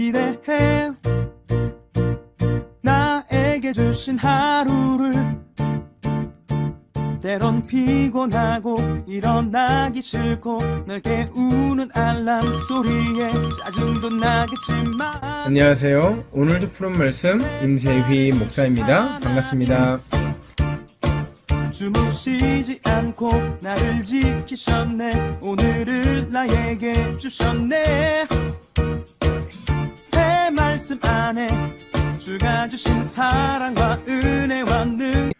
기대해 나에게 주신 하루를. 때론 피곤하고 일어나기 싫고 널 깨우는 알람 소리에 짜증도 나겠지만. 안녕하세요. 오늘도 푸른 말씀 임세휘 목사입니다. 반갑습니다. 주무시지 않고 나를 지키셨네. 오늘을 나에게 주셨네. 새 말씀 안에 주가 주신 사랑과 은혜와 능.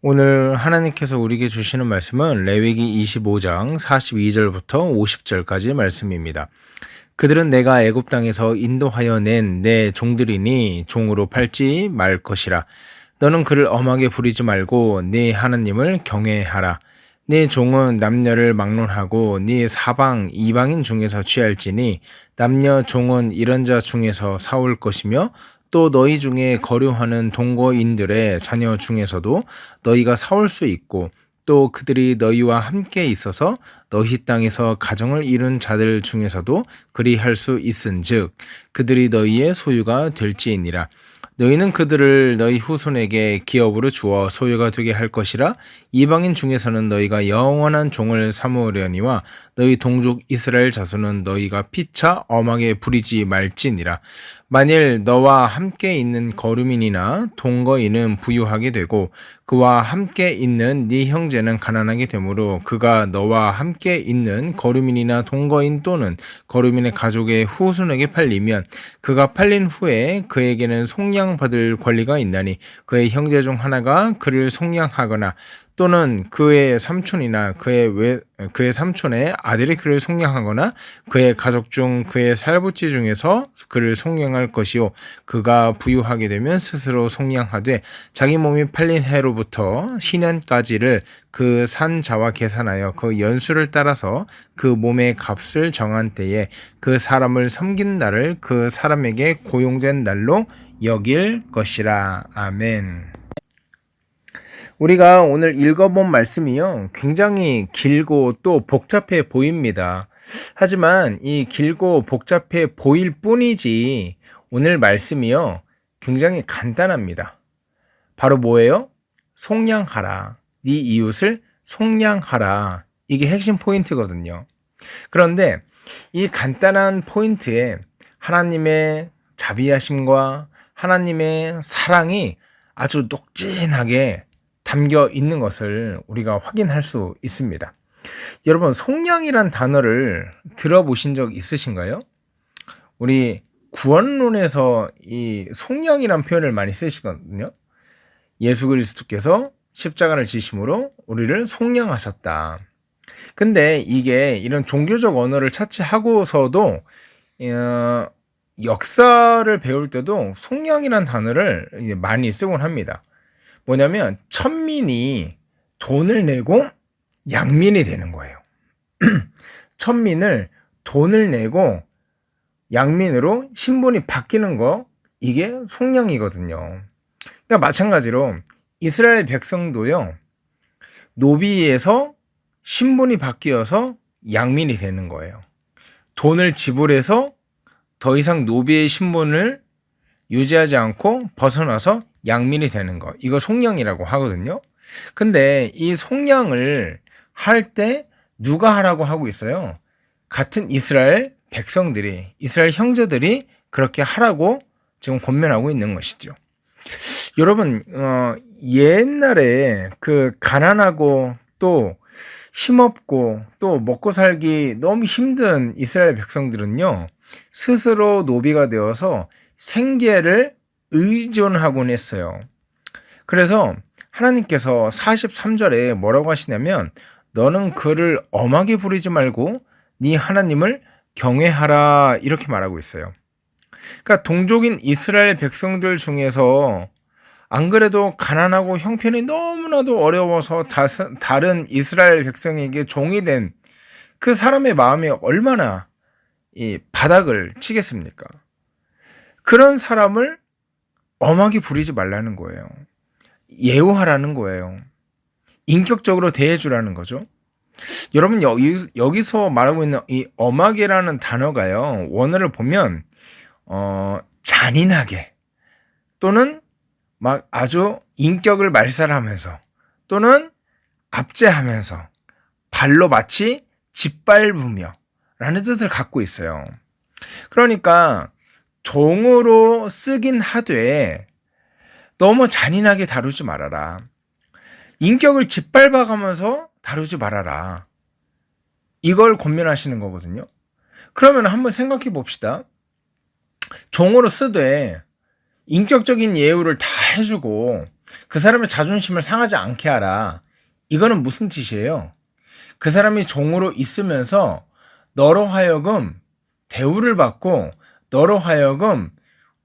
오늘 하나님께서 우리에게 주시는 말씀은 레위기 25장 42절부터 50절까지 말씀입니다. 그들은 내가 애굽 땅에서 인도하여 낸 내 종들이니 종으로 팔지 말 것이라. 너는 그를 엄하게 부리지 말고 네 하나님을 경외하라. 네 종은 남녀를 막론하고 네 사방 이방인 중에서 취할지니 남녀 종은 이런 자 중에서 사올 것이며 또 너희 중에 거류하는 동거인들의 자녀 중에서도 너희가 사올 수 있고 또 그들이 너희와 함께 있어서 너희 땅에서 가정을 이룬 자들 중에서도 그리할 수 있은즉 그들이 너희의 소유가 될지니라. 너희는 그들을 너희 후손에게 기업으로 주어 소유가 되게 할 것이라. 이방인 중에서는 너희가 영원한 종을 삼으려니와 너희 동족 이스라엘 자손은 너희가 피차 엄하게 부리지 말지니라. 만일 너와 함께 있는 거류민이나 동거인은 부유하게 되고 그와 함께 있는 네 형제는 가난하게 되므로 그가 너와 함께 있는 거류민이나 동거인 또는 거류민의 가족의 후손에게 팔리면 그가 팔린 후에 그에게는 속량받을 권리가 있나니 그의 형제 중 하나가 그를 속량하거나 또는 그의 삼촌이나 그의 삼촌의 아들이 그를 속량하거나 그의 가족 중 그의 살부치 중에서 그를 속량할 것이요 그가 부유하게 되면 스스로 속량하되 자기 몸이 팔린 해로부터 신년까지를 그 산 자와 계산하여 그 연수를 따라서 그 몸의 값을 정한 때에 그 사람을 섬긴 날을 그 사람에게 고용된 날로 여길 것이라. 아멘. 우리가 오늘 읽어본 말씀이요, 굉장히 길고 또 복잡해 보입니다. 하지만 이 길고 복잡해 보일 뿐이지 오늘 말씀이요, 굉장히 간단합니다. 바로 뭐예요? 속량하라. 네 이웃을 속량하라. 이게 핵심 포인트거든요. 그런데 이 간단한 포인트에 하나님의 자비하심과 하나님의 사랑이 아주 녹진하게 담겨 있는 것을 우리가 확인할 수 있습니다. 여러분, 속량이란 단어를 들어보신 적 있으신가요? 우리 구원론에서 이 속량이란 표현을 많이 쓰시거든요. 예수 그리스도께서 십자가를 지심으로 우리를 속량하셨다. 근데 이게 이런 종교적 언어를 차치하고서도 역사를 배울 때도 속량이란 단어를 많이 쓰곤 합니다. 뭐냐면 천민이 돈을 내고 양민이 되는 거예요. 천민을 돈을 내고 양민으로 신분이 바뀌는 거, 이게 속량이거든요. 그러니까 마찬가지로 이스라엘 백성도요, 노비에서 신분이 바뀌어서 양민이 되는 거예요. 돈을 지불해서 더 이상 노비의 신분을 유지하지 않고 벗어나서 양민이 되는 거, 이거 속량이라고 하거든요. 근데 이 속량을 할 때 누가 하라고 하고 있어요? 같은 이스라엘 백성들이, 이스라엘 형제들이 그렇게 하라고 지금 권면하고 있는 것이죠. 여러분, 옛날에 그 가난하고 또 힘없고 또 먹고 살기 너무 힘든 이스라엘 백성들은요, 스스로 노비가 되어서 생계를 의존하곤 했어요. 그래서 하나님께서 43절에 뭐라고 하시냐면 너는 그를 엄하게 부리지 말고 네 하나님을 경외하라, 이렇게 말하고 있어요. 그러니까 동족인 이스라엘 백성들 중에서 안 그래도 가난하고 형편이 너무나도 어려워서 다른 이스라엘 백성에게 종이 된 그 사람의 마음이 얼마나 이 바닥을 치겠습니까? 그런 사람을 엄하게 부리지 말라는 거예요. 예우하라는 거예요. 인격적으로 대해주라는 거죠. 여러분, 여기서 말하고 있는 이 엄하게라는 단어가요, 원어를 보면 잔인하게 또는 막 아주 인격을 말살하면서 또는 압제하면서 발로 마치 짓밟으며 라는 뜻을 갖고 있어요. 그러니까 종으로 쓰긴 하되 너무 잔인하게 다루지 말아라. 인격을 짓밟아가면서 다루지 말아라. 이걸 권면하시는 거거든요. 그러면 한번 생각해 봅시다. 종으로 쓰되 인격적인 예우를 다 해주고 그 사람의 자존심을 상하지 않게 하라. 이거는 무슨 뜻이에요? 그 사람이 종으로 있으면서 너로 하여금 대우를 받고 너로 하여금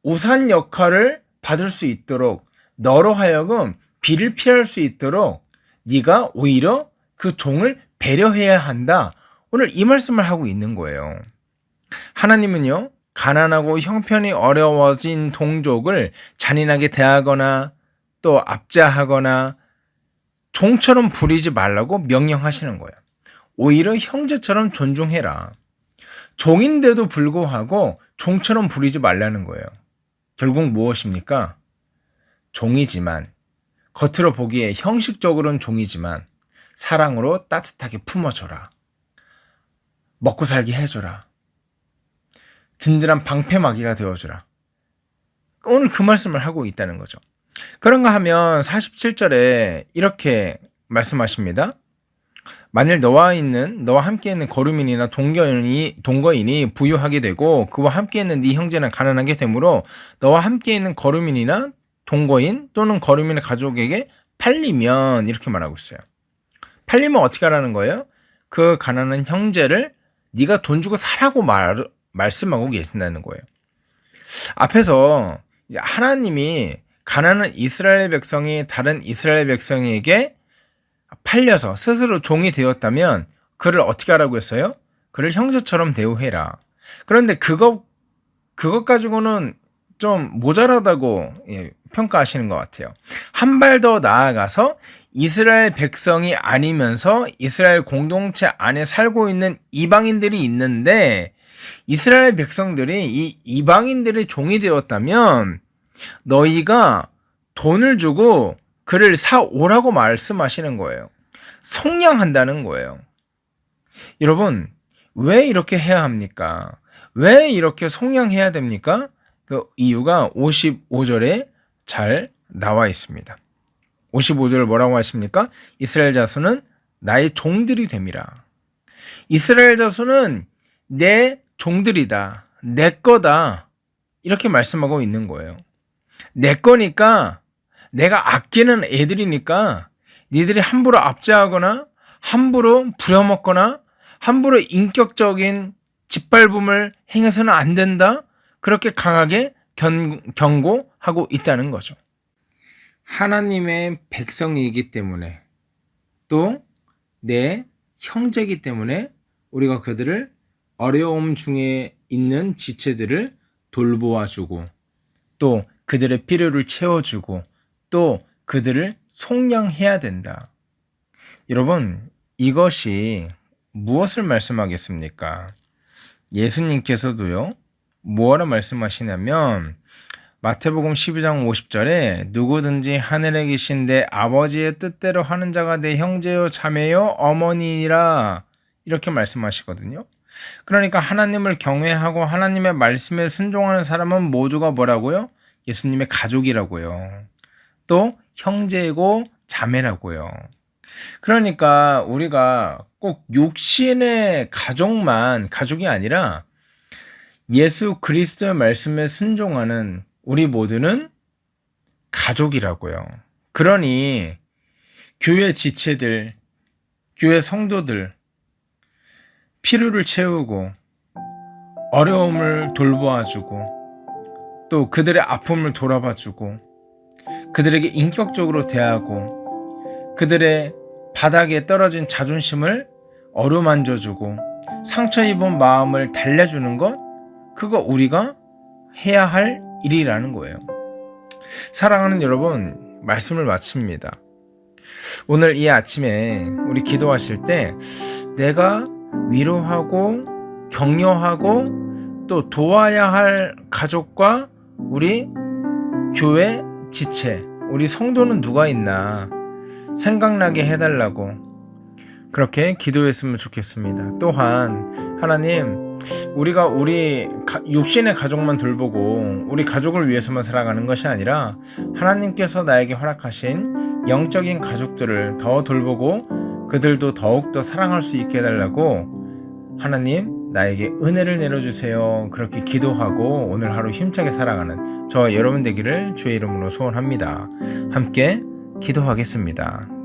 우산 역할을 받을 수 있도록 너로 하여금 비를 피할 수 있도록 네가 오히려 그 종을 배려해야 한다. 오늘 이 말씀을 하고 있는 거예요. 하나님은요, 가난하고 형편이 어려워진 동족을 잔인하게 대하거나 또 압제하거나 종처럼 부리지 말라고 명령하시는 거예요. 오히려 형제처럼 존중해라. 종인데도 불구하고 종처럼 부리지 말라는 거예요. 결국 무엇입니까? 종이지만, 겉으로 보기에 형식적으로는 종이지만 사랑으로 따뜻하게 품어줘라. 먹고 살게 해줘라. 든든한 방패막이가 되어주라. 오늘 그 말씀을 하고 있다는 거죠. 그런가 하면 47절에 이렇게 말씀하십니다. 만일 너와 함께 있는 거류민이나 동거인이 부유하게 되고 그와 함께 있는 네 형제는 가난하게 되므로 너와 함께 있는 거류민이나 동거인 또는 거류민의 가족에게 팔리면, 이렇게 말하고 있어요. 팔리면 어떻게 하라는 거예요? 그 가난한 형제를 네가 돈 주고 사라고 말씀하고 계신다는 거예요. 앞에서 하나님이 가난한 이스라엘 백성이 다른 이스라엘 백성에게 팔려서 스스로 종이 되었다면 그를 어떻게 하라고 했어요? 그를 형제처럼 대우해라. 그런데 그것 가지고는 좀 모자라다고 평가하시는 것 같아요. 한 발 더 나아가서 이스라엘 백성이 아니면서 이스라엘 공동체 안에 살고 있는 이방인들이 있는데 이스라엘 백성들이 이 이방인들의 종이 되었다면 너희가 돈을 주고 그를 사오라고 말씀하시는 거예요. 속량한다는 거예요. 여러분, 왜 이렇게 해야 합니까? 왜 이렇게 속량해야 됩니까? 그 이유가 55절에 잘 나와 있습니다. 55절 뭐라고 하십니까? 이스라엘 자손은 나의 종들이 됨이라. 이스라엘 자손은 내 종들이다. 내 거다. 이렇게 말씀하고 있는 거예요. 내 거니까, 내가 아끼는 애들이니까 니들이 함부로 압제하거나 함부로 부려먹거나 함부로 인격적인 짓밟음을 행해서는 안 된다. 그렇게 강하게 경고하고 있다는 거죠. 하나님의 백성이기 때문에 또 내 형제이기 때문에 우리가 그들을 어려움 중에 있는 지체들을 돌보아주고 또 그들의 필요를 채워주고 또 그들을 속량해야 된다. 여러분, 이것이 무엇을 말씀하겠습니까? 예수님께서도요, 뭐하러 말씀하시냐면 마태복음 12장 50절에 누구든지 하늘에 계신 내 아버지의 뜻대로 하는 자가 내 형제요 자매요 어머니라, 이렇게 말씀하시거든요. 그러니까 하나님을 경외하고 하나님의 말씀에 순종하는 사람은 모두가 뭐라고요? 예수님의 가족이라고요. 또 형제고 자매라고요. 그러니까 우리가 꼭 육신의 가족이 아니라 예수 그리스도의 말씀에 순종하는 우리 모두는 가족이라고요. 그러니 교회 지체들, 교회 성도들 필요를 채우고 어려움을 돌보아주고 또 그들의 아픔을 돌아봐주고 그들에게 인격적으로 대하고 그들의 바닥에 떨어진 자존심을 어루만져주고 상처 입은 마음을 달래주는 것, 그거 우리가 해야 할 일이라는 거예요. 사랑하는 여러분, 말씀을 마칩니다. 오늘 이 아침에 우리 기도하실 때 내가 위로하고 격려하고 또 도와야 할 가족과 우리 교회 지체, 우리 성도는 누가 있나 생각나게 해달라고 그렇게 기도했으면 좋겠습니다. 또한 하나님, 우리가 우리 육신의 가족만 돌보고 우리 가족을 위해서만 살아가는 것이 아니라 하나님께서 나에게 허락하신 영적인 가족들을 더 돌보고 그들도 더욱더 사랑할 수 있게 해달라고 하나님 나에게 은혜를 내려주세요. 그렇게 기도하고 오늘 하루 힘차게 살아가는 저와 여러분 되기를 주의 이름으로 소원합니다. 함께 기도하겠습니다.